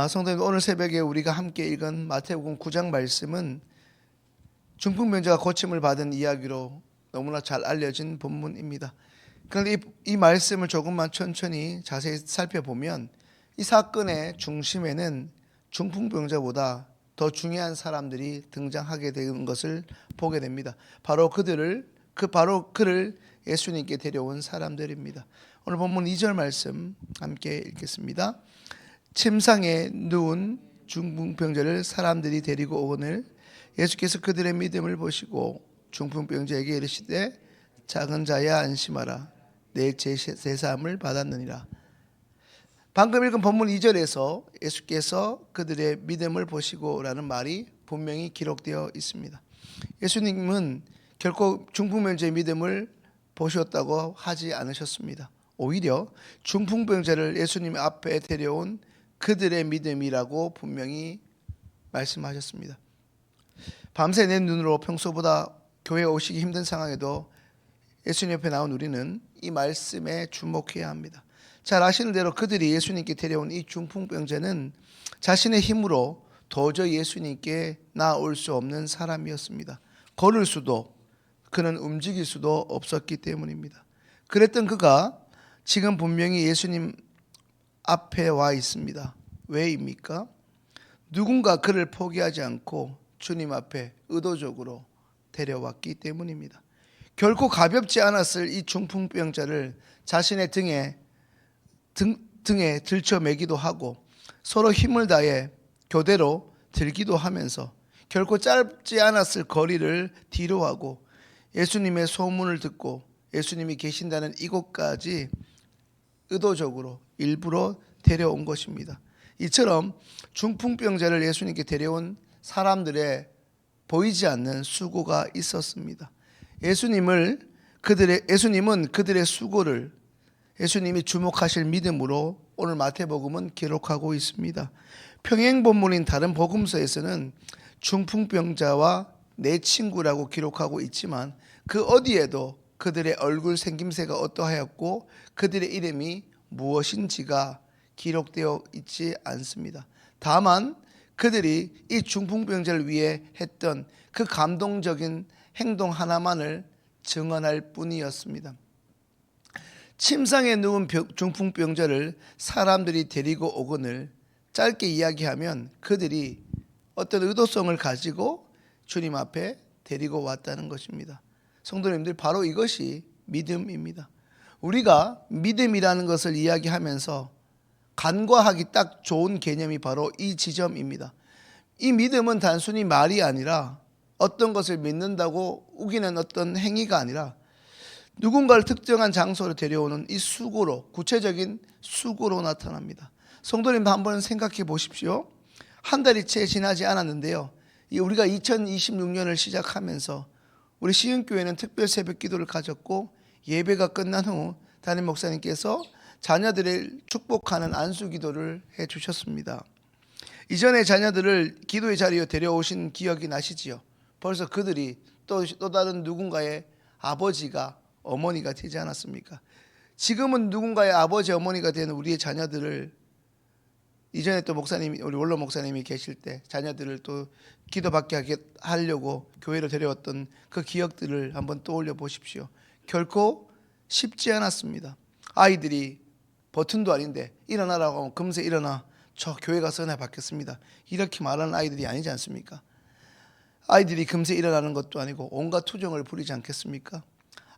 성도님, 오늘 새벽에 우리가 함께 읽은 마태복음 9장 말씀은 중풍병자가 고침을 받은 이야기로 너무나 잘 알려진 본문입니다. 그런데 이 말씀을 조금만 천천히 자세히 살펴보면 이 사건의 중심에는 중풍병자보다 더 중요한 사람들이 등장하게 되는 것을 보게 됩니다. 바로 그를 예수님께 데려온 사람들입니다. 오늘 본문 2절 말씀 함께 읽겠습니다. 침상에 누운 중풍병자를 사람들이 데리고 오거늘 예수께서 그들의 믿음을 보시고 중풍병자에게 이르시되 작은 자야 안심하라 내 제사함을 받았느니라. 방금 읽은 본문 2절에서 예수께서 그들의 믿음을 보시고 라는 말이 분명히 기록되어 있습니다. 예수님은 결코 중풍병자의 믿음을 보셨다고 하지 않으셨습니다. 오히려 중풍병자를 예수님 앞에 데려온 그들의 믿음이라고 분명히 말씀하셨습니다. 밤새 낸 눈으로 평소보다 교회에 오시기 힘든 상황에도 예수님 옆에 나온 우리는 이 말씀에 주목해야 합니다. 잘 아시는 대로 그들이 예수님께 데려온 이 중풍병자는 자신의 힘으로 도저히 예수님께 나올 수 없는 사람이었습니다. 걸을 수도 그는 움직일 수도 없었기 때문입니다. 그랬던 그가 지금 분명히 예수님 앞에 와 있습니다. 왜입니까? 누군가 그를 포기하지 않고 주님 앞에 의도적으로 데려왔기 때문입니다. 결코 가볍지 않았을 이 중풍병자를 자신의 등에 들쳐매기도 하고 서로 힘을 다해 교대로 들기도 하면서 결코 짧지 않았을 거리를 뒤로 하고 예수님의 소문을 듣고 예수님이 계신다는 이곳까지 의도적으로 일부러 데려온 것입니다. 이처럼 중풍병자를 예수님께 데려온 사람들의 보이지 않는 수고가 있었습니다. 예수님은 그들의 수고를 예수님이 주목하실 믿음으로 오늘 마태복음은 기록하고 있습니다. 평행 본문인 다른 복음서에서는 중풍병자와 내 친구라고 기록하고 있지만 그 어디에도 그들의 얼굴 생김새가 어떠하였고 그들의 이름이 무엇인지가 기록되어 있지 않습니다. 다만 그들이 이 중풍병자를 위해 했던 그 감동적인 행동 하나만을 증언할 뿐이었습니다. 침상에 누운 중풍병자를 사람들이 데리고 오거늘 짧게 이야기하면 그들이 어떤 의도성을 가지고 주님 앞에 데리고 왔다는 것입니다. 성도님들, 바로 이것이 믿음입니다. 우리가 믿음이라는 것을 이야기하면서 간과하기 딱 좋은 개념이 바로 이 지점입니다. 이 믿음은 단순히 말이 아니라 어떤 것을 믿는다고 우기는 어떤 행위가 아니라 누군가를 특정한 장소로 데려오는 이 수고로, 구체적인 수고로 나타납니다. 성도님도 한번 생각해 보십시오. 한 달이 채 지나지 않았는데요, 우리가 2026년을 시작하면서 우리 시흥교회는 특별 새벽 기도를 가졌고 예배가 끝난 후 담임 목사님께서 자녀들을 축복하는 안수 기도를 해 주셨습니다. 이전에 자녀들을 기도의 자리에 데려오신 기억이 나시지요? 벌써 그들이 또 다른 누군가의 아버지가 어머니가 되지 않았습니까? 지금은 누군가의 아버지 어머니가 된 우리의 자녀들을 이전에 또 우리 원로 목사님이 계실 때 자녀들을 또 기도받게 하려고 교회로 데려왔던 그 기억들을 한번 떠올려 보십시오. 결코 쉽지 않았습니다. 아이들이 버튼도 아닌데 일어나라고 하면 금세 일어나, 저 교회 가서 은혜 받겠습니다, 이렇게 말하는 아이들이 아니지 않습니까? 아이들이 금세 일어나는 것도 아니고 온갖 투정을 부리지 않겠습니까?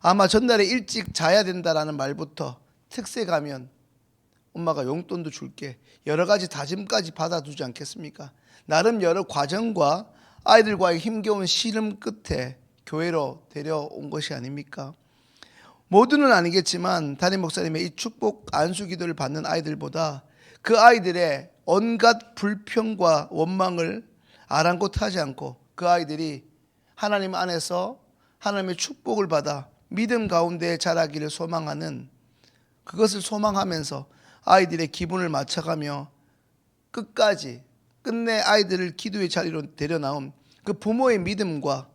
아마 전날에 일찍 자야 된다라는 말부터 특세 가면 엄마가 용돈도 줄게, 여러 가지 다짐까지 받아두지 않겠습니까? 나름 여러 과정과 아이들과의 힘겨운 씨름 끝에 교회로 데려온 것이 아닙니까? 모두는 아니겠지만 담임 목사님의 이 축복 안수 기도를 받는 아이들보다 그 아이들의 온갖 불평과 원망을 아랑곳하지 않고 그 아이들이 하나님 안에서 하나님의 축복을 받아 믿음 가운데 자라기를 소망하는, 그것을 소망하면서 아이들의 기분을 맞춰가며 끝내 아이들을 기도의 자리로 데려나온 그 부모의 믿음과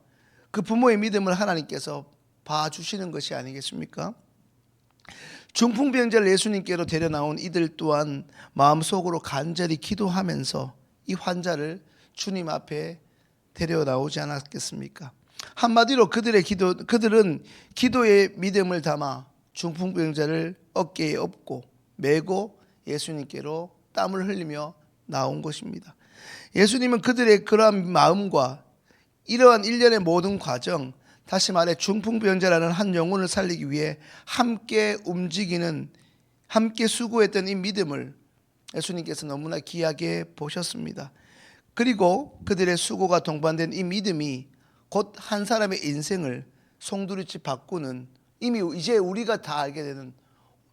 그 부모의 믿음을 하나님께서 봐주시는 것이 아니겠습니까? 중풍병자를 예수님께로 데려나온 이들 또한 마음속으로 간절히 기도하면서 이 환자를 주님 앞에 데려나오지 않았겠습니까? 한마디로 그들은 기도의 믿음을 담아 중풍병자를 어깨에 업고 메고 예수님께로 땀을 흘리며 나온 것입니다. 예수님은 그들의 그러한 마음과 이러한 일련의 모든 과정, 다시 말해 중풍병자라는 한 영혼을 살리기 위해 함께 움직이는, 함께 수고했던 이 믿음을 예수님께서 너무나 귀하게 보셨습니다. 그리고 그들의 수고가 동반된 이 믿음이 곧 한 사람의 인생을 송두리째 바꾸는, 이미 이제 우리가 다 알게 되는,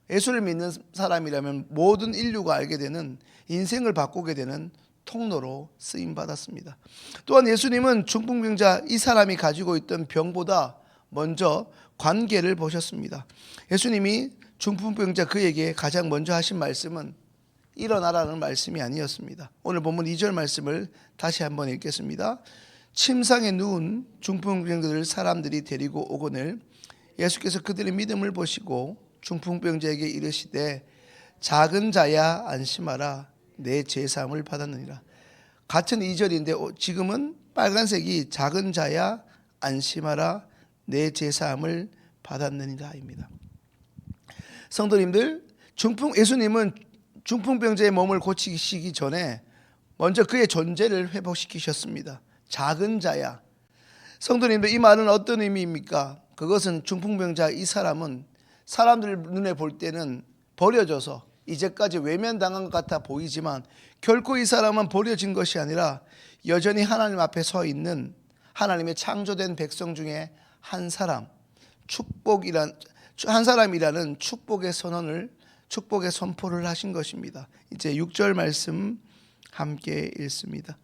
예수를 믿는 사람이라면 모든 인류가 알게 되는, 인생을 바꾸게 되는 통로로 쓰임받았습니다. 또한 예수님은 중풍병자 이 사람이 가지고 있던 병보다 먼저 관계를 보셨습니다. 예수님이 중풍병자 그에게 가장 먼저 하신 말씀은 일어나라는 말씀이 아니었습니다. 오늘 본문 2절 말씀을 다시 한번 읽겠습니다. 침상에 누운 중풍병자들 사람들이 데리고 오거늘 예수께서 그들의 믿음을 보시고 중풍병자에게 이르시되 작은 자야 안심하라 내 제사함을 받았느니라. 같은 2절인데 지금은 빨간색이 작은 자야 안심하라 내 제사함을 받았느니라입니다. 성도님들, 예수님은 중풍병자의 몸을 고치시기 전에 먼저 그의 존재를 회복시키셨습니다. 작은 자야. 성도님들, 이 말은 어떤 의미입니까? 그것은 중풍병자 이 사람은 사람들 눈에 볼 때는 버려져서 이제까지 외면당한 것 같아 보이지만 결코 이 사람은 버려진 것이 아니라 여전히 하나님 앞에 서 있는 하나님의 창조된 백성 중에 한 사람이라는 축복의 선포를 하신 것입니다. 이제 6절 말씀 함께 읽습니다.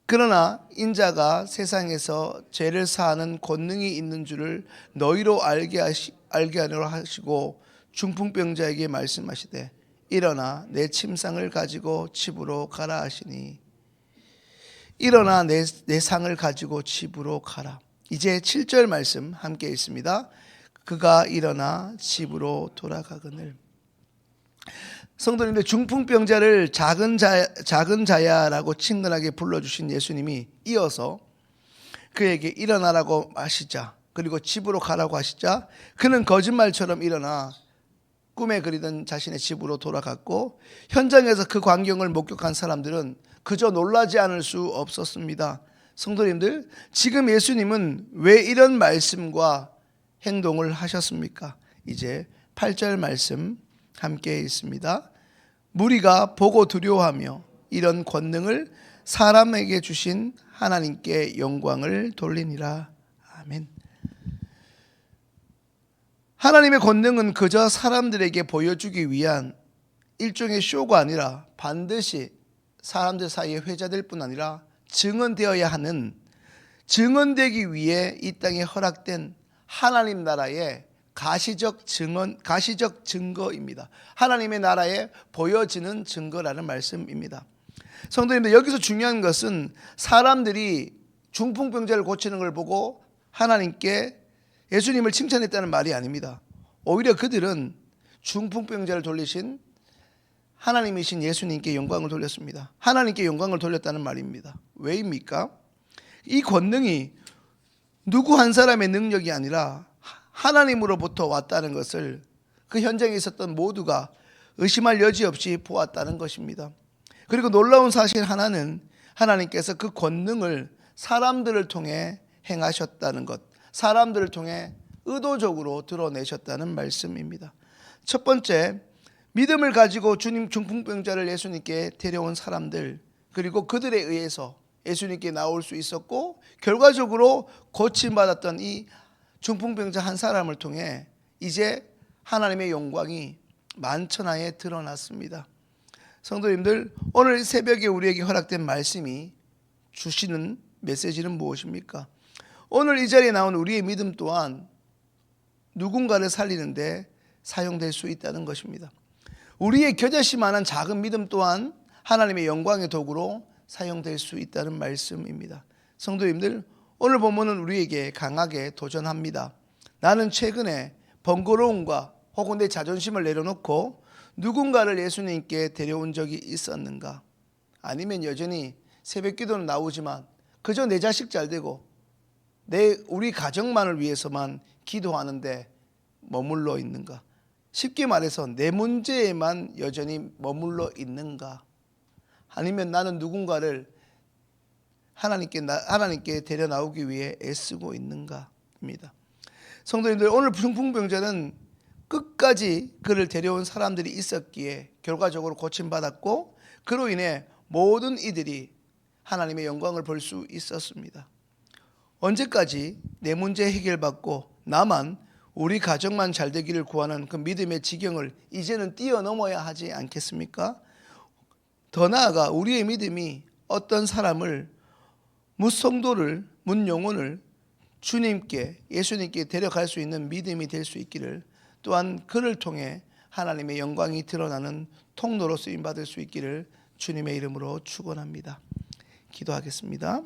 그러나 인자가 세상에서 죄를 사하는 권능이 있는 줄을 너희로 알게 하려 하시고 중풍병자에게 말씀하시되 일어나 내 침상을 가지고 집으로 가라 하시니, 일어나 내 상을 가지고 집으로 가라. 이제 7절 말씀 함께 읽습니다. 그가 일어나 집으로 돌아가거늘. 성도님들, 중풍병자를 작은 자야라고 친근하게 불러주신 예수님이 이어서 그에게 일어나라고 하시자, 그리고 집으로 가라고 하시자 그는 거짓말처럼 일어나 꿈에 그리던 자신의 집으로 돌아갔고, 현장에서 그 광경을 목격한 사람들은 그저 놀라지 않을 수 없었습니다. 성도님들, 지금 예수님은 왜 이런 말씀과 행동을 하셨습니까? 이제 8절 말씀 함께 읽습니다. 무리가 보고 두려워하며 이런 권능을 사람에게 주신 하나님께 영광을 돌리니라. 아멘. 하나님의 권능은 그저 사람들에게 보여주기 위한 일종의 쇼가 아니라 반드시 사람들 사이에 회자될 뿐 아니라 증언되어야 하는, 증언되기 위해 이 땅에 허락된 하나님 나라의 가시적 증거입니다. 하나님의 나라에 보여지는 증거라는 말씀입니다. 성도님들, 여기서 중요한 것은 사람들이 중풍병자를 고치는 걸 보고 하나님께 예수님을 칭찬했다는 말이 아닙니다. 오히려 그들은 중풍병자를 돌리신 하나님이신 예수님께 영광을 돌렸습니다. 하나님께 영광을 돌렸다는 말입니다. 왜입니까? 이 권능이 누구 한 사람의 능력이 아니라 하나님으로부터 왔다는 것을 그 현장에 있었던 모두가 의심할 여지 없이 보았다는 것입니다. 그리고 놀라운 사실 하나는 하나님께서 그 권능을 사람들을 통해 행하셨다는 것, 사람들을 통해 의도적으로 드러내셨다는 말씀입니다. 첫 번째, 믿음을 가지고 주님 중풍병자를 예수님께 데려온 사람들, 그리고 그들에 의해서 예수님께 나올 수 있었고 결과적으로 고침받았던 이 중풍병자 한 사람을 통해 이제 하나님의 영광이 만천하에 드러났습니다. 성도님들, 오늘 새벽에 우리에게 허락된 말씀이 주시는 메시지는 무엇입니까? 오늘 이 자리에 나온 우리의 믿음 또한 누군가를 살리는데 사용될 수 있다는 것입니다. 우리의 겨자씨만한 작은 믿음 또한 하나님의 영광의 도구로 사용될 수 있다는 말씀입니다. 성도님들, 오늘 본문은 우리에게 강하게 도전합니다. 나는 최근에 번거로움과 혹은 내 자존심을 내려놓고 누군가를 예수님께 데려온 적이 있었는가? 아니면 여전히 새벽기도는 나오지만 그저 내 자식 잘 되고 우리 가정만을 위해서만 기도하는데 머물러 있는가? 쉽게 말해서 내 문제에만 여전히 머물러 있는가? 아니면 나는 누군가를 하나님께 데려 나오기 위해 애쓰고 있는가입니다. 성도님들, 오늘 풍풍병자는 끝까지 그를 데려온 사람들이 있었기에 결과적으로 고침받았고 그로 인해 모든 이들이 하나님의 영광을 볼 수 있었습니다. 언제까지 내 문제 해결받고 나만 우리 가정만 잘 되기를 구하는 그 믿음의 지경을 이제는 뛰어넘어야 하지 않겠습니까? 더 나아가 우리의 믿음이 어떤 사람을 무성도를 문영혼을 주님께 예수님께 데려갈 수 있는 믿음이 될 수 있기를, 또한 그를 통해 하나님의 영광이 드러나는 통로로 쓰임받을 수 있기를 주님의 이름으로 축원합니다. 기도하겠습니다.